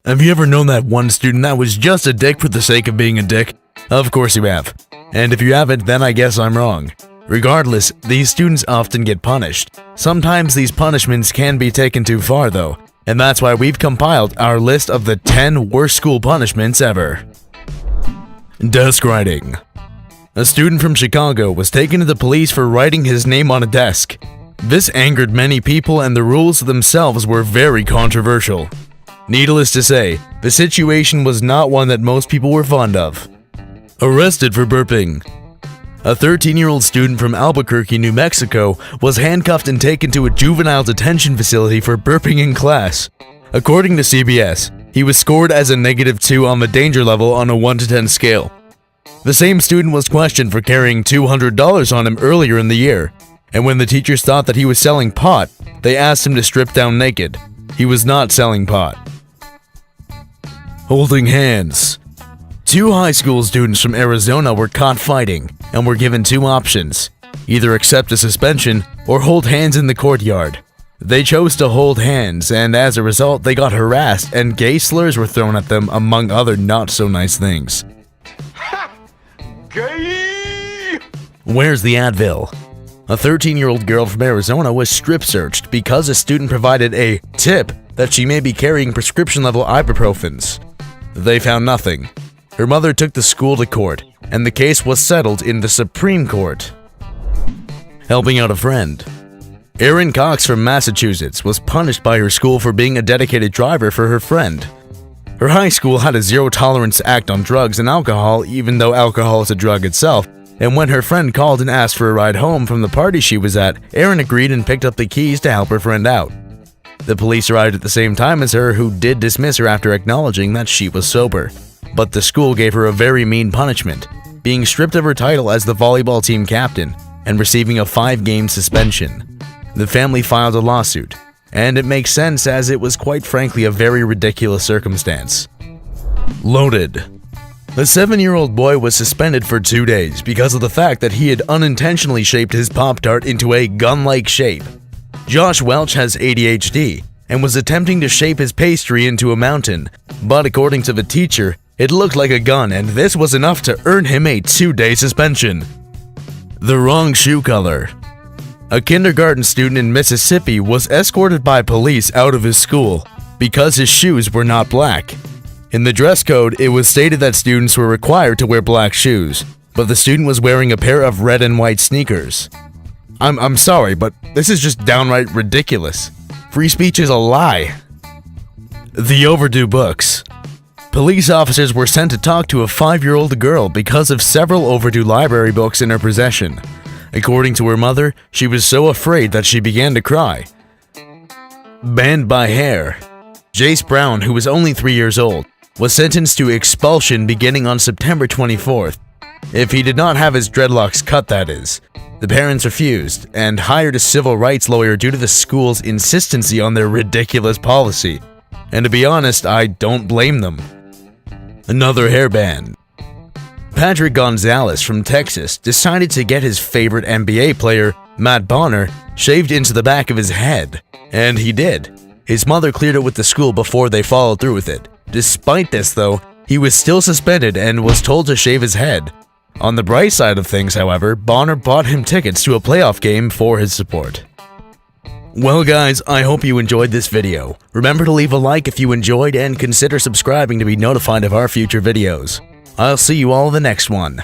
Have you ever known that one student that was just a dick for the sake of being a dick? Of course you have. And if you haven't, then I guess I'm wrong. Regardless, these students often get punished. Sometimes these punishments can be taken too far though, and that's why we've compiled our list of the 10 worst school punishments ever. Desk writing. A student from Chicago was taken to the police for writing his name on a desk. This angered many people and the rules themselves were very controversial. Needless to say, the situation was not one that most people were fond of. Arrested for burping. A 13-year-old student from Albuquerque, New Mexico was handcuffed and taken to a juvenile detention facility for burping in class. According to CBS, he was scored as a -2 on the danger level on a 1 to 10 scale. The same student was questioned for carrying $200 on him earlier in the year, and when the teachers thought that he was selling pot, they asked him to strip down naked. He was not selling pot. Holding hands. 2 high school students from Arizona were caught fighting and were given 2 options: either accept a suspension or hold hands in the courtyard. They chose to hold hands, and as a result, they got harassed and gay slurs were thrown at them, among other not so nice things. Gay! Where's the Advil? A 13-year-old girl from Arizona was strip searched because a student provided a tip that she may be carrying prescription-level ibuprofens. They found nothing. Her mother took the school to court, and the case was settled in the Supreme Court. Helping out a friend. Erin Cox from Massachusetts was punished by her school for being a dedicated driver for her friend. Her high school had a zero-tolerance act on drugs and alcohol, even though alcohol is a drug itself, and when her friend called and asked for a ride home from the party she was at, Erin agreed and picked up the keys to help her friend out. The police arrived at the same time as her, who did dismiss her after acknowledging that she was sober. But the school gave her a very mean punishment, being stripped of her title as the volleyball team captain and receiving a 5-game suspension. The family filed a lawsuit, and it makes sense as it was quite frankly a very ridiculous circumstance. Loaded. A 7-year-old boy was suspended for 2 days because of the fact that he had unintentionally shaped his Pop-Tart into a gun-like shape. Josh Welch has ADHD and was attempting to shape his pastry into a mountain, but according to the teacher, it looked like a gun, and this was enough to earn him a 2-day suspension. The wrong shoe color. A kindergarten student in Mississippi was escorted by police out of his school because his shoes were not black. In the dress code, it was stated that students were required to wear black shoes, but the student was wearing a pair of red and white sneakers. I'm sorry, but this is just downright ridiculous. Free speech is a lie. The overdue books. Police officers were sent to talk to a 5-year-old girl because of several overdue library books in her possession. According to her mother, she was so afraid that she began to cry. Banned by hair. Jace Brown, who was only 3 years old, was sentenced to expulsion beginning on September 24th. If he did not have his dreadlocks cut, that is. The parents refused and hired a civil rights lawyer due to the school's insistency on their ridiculous policy. And to be honest, I don't blame them. Another hair ban. Patrick Gonzalez from Texas decided to get his favorite NBA player, Matt Bonner, shaved into the back of his head. And he did. His mother cleared it with the school before they followed through with it. Despite this though, he was still suspended and was told to shave his head. On the bright side of things, however, Bonner bought him tickets to a playoff game for his support. Well guys, I hope you enjoyed this video. Remember to leave a like if you enjoyed and consider subscribing to be notified of our future videos. I'll see you all in the next one.